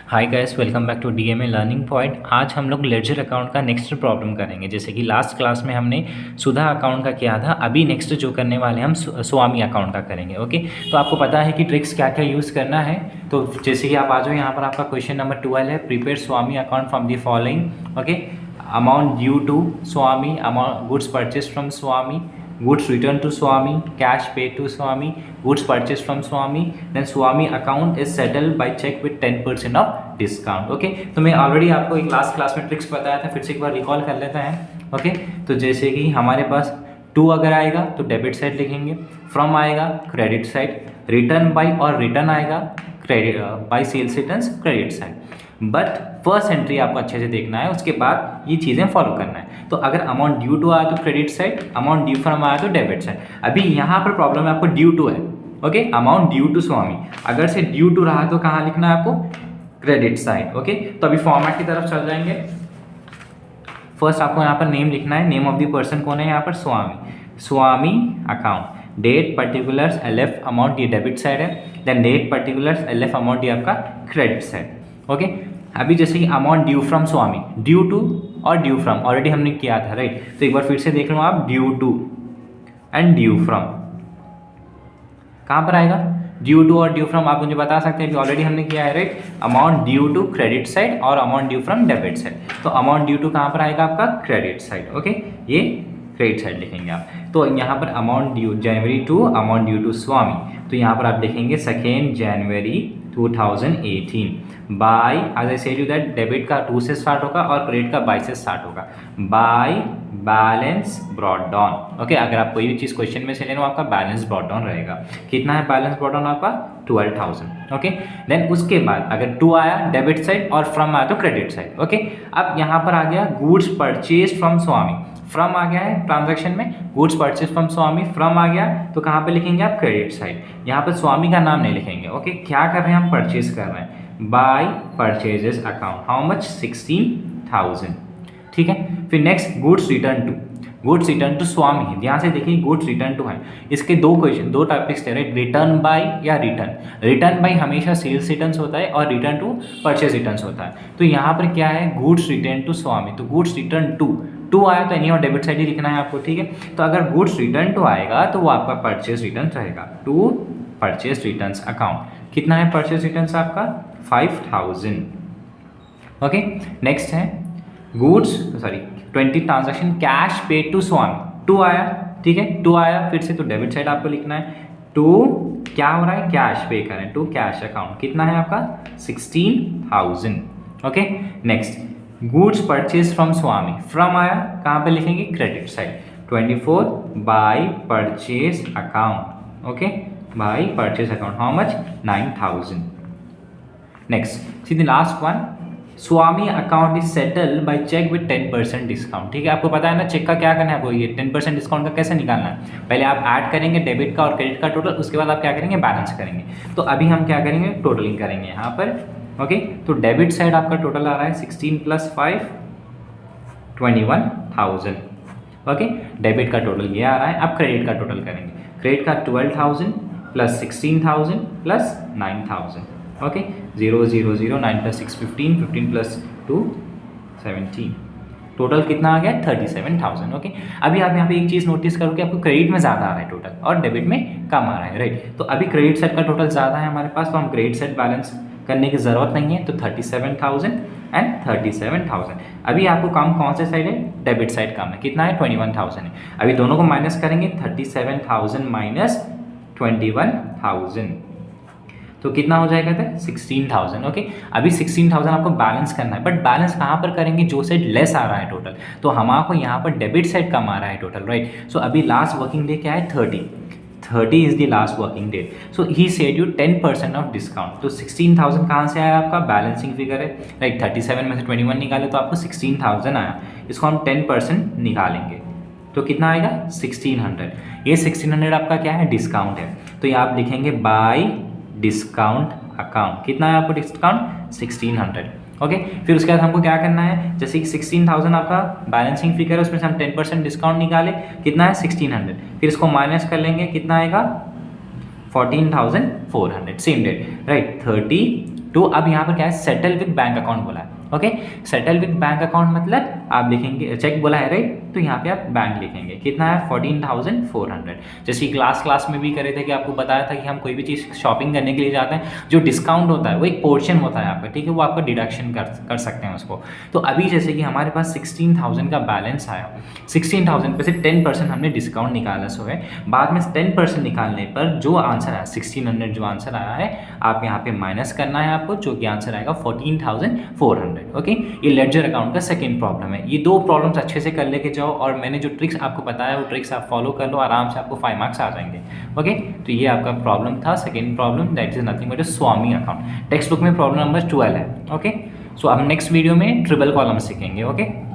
Hi guys, welcome back to DMA learning point. आज हम लोग लेजर अकाउंट का नेक्स्ट प्रॉब्लम करेंगे। जैसे कि लास्ट क्लास में हमने सुधा अकाउंट का किया था, अभी नेक्स्ट जो करने वाले हैं हम स्वामी अकाउंट का करेंगे। ओके, तो आपको पता है कि ट्रिक्स क्या क्या यूज़ करना है। तो जैसे कि आप आ जाओ, यहाँ पर आपका क्वेश्चन नंबर 12 है, prepare Swami account from the following. Okay, amount due to Swami, amount goods purchase from Swami, goods returned to Swami, cash paid to Swami, goods purchased from Swami, then Swami account is settled by check with 10% of discount. Okay, तो मैं already आपको एक last class में tricks बताया था, फिर से एक बार रिकॉल कर लेते हैं। ओके, तो जैसे कि हमारे पास टू अगर आएगा तो डेबिट साइड लिखेंगे, फ्रॉम आएगा क्रेडिट साइड, रिटर्न बाय और रिटर्न आएगा credit by sales returns credit side. But first entry आपको अच्छे से देखना है, उसके बाद ये चीज़ें फॉलो करना है। तो अगर अमाउंट ड्यू टू आया तो credit side, amount due from आया तो डेबिट साइड। अभी यहाँ पर प्रॉब्लम है, आपको ड्यू टू है। ओके, अमाउंट ड्यू टू स्वामी, अगर से ड्यू टू रहा तो कहाँ लिखना है आपको? Credit side. ओके, तो अभी फॉर्मेट की तरफ चल जाएंगे। फर्स्ट आपको यहाँ पर नेम लिखना है, नेम ऑफ द पर्सन कौन है यहाँ पर? Swami, Swami account, date particulars LF amount, ये डेबिट साइड है, then date particulars LF amount, ये आपका क्रेडिट साइड। ओके, अभी जैसे कि amount due from Swami, due to और ड्यू फ्रॉम ऑलरेडी हमने किया था, राइट? तो एक बार फिर से देख लो आप, due to and due from कहाँ पर आएगा? ड्यू टू और ड्यू फ्रॉम आप मुझे बता सकते हैं, अभी ऑलरेडी हमने किया है, right? Amount due to credit side और amount due from debit side. तो अमाउंट ड्यू टू कहाँ पर आएगा आपका? Credit side. ओके, ये क्रेडिट साइड लिखेंगे आप। तो यहाँ पर amount due January to, amount due to Swami, तो यहाँ पर आप लिखेंगे 2 जनवरी 2018 by, as I said you that debit का 2 से स्टार्ट होगा और क्रेडिट का 22 से स्टार्ट होगा, by balance brought down. Okay, अगर आप कोई भी चीज़ क्वेश्चन में से लेना, आपका बैलेंस ब्रॉट डाउन रहेगा। कितना है बैलेंस ब्रॉट डाउन आपका? 12,000। ओके, देन उसके बाद अगर टू आया डेबिट साइड और फ्रॉम आया तो क्रेडिट साइड। ओके, अब यहाँ पर आ गया goods purchase from Swami, from आ गया है ट्रांजैक्शन में, goods purchase from Swami, from आ गया तो कहाँ पे लिखेंगे आप? Credit side. यहाँ पर स्वामी का नाम नहीं लिखेंगे। ओके, क्या कर रहे हैं हम? परचेज कर रहे हैं, by purchases account, how much? 16,000। ठीक है, फिर next goods return to, goods return to Swami, ध्यान से देखिए गुड्स रिटर्न टू है, इसके दो क्वेश्चन, दो टॉपिक्स थे, राइट? रिटर्न बाय या रिटर्न। रिटर्न बाय हमेशा सेल्स रिटर्न्स होता है और रिटर्न टू परचेज रिटर्न्स होता है। तो यहाँ पर क्या है? गुड्स रिटर्न टू स्वामी, तो गुड्स रिटर्न टू आया तो एनी और डेबिट साइड ही लिखना है आपको। ठीक है, तो अगर गुड्स रिटर्न टू आएगा तो वो आपका परचेज रिटर्न रहेगा, टू परचेज रिटर्न्स अकाउंट। कितना है परचेज रिटर्न्स आपका? 5,000। ओके, नेक्स्ट है goods 20 transaction cash paid to Swami, to आया, ठीक है, टू आया फिर से, तो डेबिट साइड आपको लिखना है। टू क्या हो रहा है? कैश पे करें, टू कैश अकाउंट। कितना है आपका? 16,000। Okay, next goods purchase from Swami, from आया, कहाँ पे लिखेंगे? Credit side, 24 by purchase account. Okay, by purchase account, how much? 9,000। Next see the last one, Swami account is settle by cheque with 10% discount. ठीक है, आपको पता है ना चेक का क्या करना है आपको, ये 10% डिस्काउंट का कैसे निकालना है। पहले आप ऐड करेंगे डेबिट का और क्रेडिट का टोटल, उसके बाद आप क्या करेंगे? बैलेंस करेंगे। तो अभी हम क्या करेंगे? टोटलिंग करेंगे यहाँ पर। ओके, तो डेबिट साइड आपका टोटल आ रहा है 16 + 5 21,000। ओके, डेबिट का टोटल ये आ रहा है। अब क्रेडिट का टोटल करेंगे, क्रेडिट का 12,000 + 16,000 + 9,000। ओके, 0 0 0 9 + 6 15, 15 + 2 17, टोटल कितना आ गया? 37,000। ओके, अभी आप यहाँ पे एक चीज़ नोटिस करो कि आपको क्रेडिट में ज़्यादा आ रहा है टोटल और डेबिट में कम आ रहा है, राइट? तो अभी क्रेडिट साइड का टोटल ज़्यादा है हमारे पास, तो हम क्रेडिट साइड बैलेंस करने की ज़रूरत नहीं है। तो 37,000 एंड 37,000। अभी आपको काम कौन से साइड है? डेबिट साइड काम है। कितना है? 21,000 है। अभी दोनों को माइनस करेंगे, 37,000 - 21,000, तो कितना हो जाएगा? 16,000। ओके, अभी 16,000 आपको बैलेंस करना है, बट बैलेंस कहाँ पर करेंगे? जो साइड लेस आ रहा है टोटल, तो हमारे यहाँ पर डेबिट साइड कम आ रहा है टोटल, राइट? सो अभी लास्ट वर्किंग डे क्या है? 30 is the last working date. So he said you 10% of discount. तो 16,000 कहाँ से आया? आपका बैलेंसिंग फिगर है, राइट? 37 में से 21 निकाले तो आपको 16,000 आया। इसको हम 10% निकालेंगे तो कितना आएगा? 1600। ये 1600 आपका क्या है? डिस्काउंट है। तो ये आप लिखेंगे बाय डिस्काउंट अकाउंट। कितना है आपको डिस्काउंट? 1600। ओके, फिर उसके बाद हमको क्या करना है? जैसे कि 16,000 आपका बैलेंसिंग फिगर है, उसमें से हम 10% डिस्काउंट निकाले, कितना है? 1600। फिर इसको माइनस कर लेंगे, कितना आएगा? 14,400। Same date, right? 30 तो अब यहाँ पर क्या है, सेटल विद बैंक अकाउंट बोला है। Okay, settle with bank account मतलब आप लिखेंगे, चेक बोला है राइट, तो यहाँ पे आप बैंक लिखेंगे। कितना है, 14,400। जैसे क्लास में भी करे थे कि आपको बताया था कि हम कोई भी चीज़ शॉपिंग करने के लिए जाते हैं, जो डिस्काउंट होता है वो एक पोर्शन होता है आपका, ठीक है, वो आपका डिडक्शन कर सकते हैं उसको। तो अभी जैसे कि हमारे पास 16,000 का बैलेंस आया, 16,000 पे से 10% हमने डिस्काउंट निकाला सो है, बाद में 10% निकालने पर जो आंसर आया 1600, जो आंसर आया है आप यहाँ पे माइनस करना है आपको, जो कि आंसर आएगा 14,400। ओके, ये लेडजर अकाउंट का सेकंड प्रॉब्लम है। ये दो प्रॉब्लम्स अच्छे से कर लेके जाओ, और मैंने जो ट्रिक्स आपको बताया वो ट्रिक्स आप फॉलो कर लो, आराम से आपको 5 मार्क्स आ जाएंगे। ओके, तो ये आपका प्रॉब्लम था, second problem, that is nothing but a Swami account. Text book में प्रॉब्लम नंबर 12 है। ओके, सो अब नेक्स्ट वीडियो में ट्रिपल कॉलम सीखेंगे। ओके।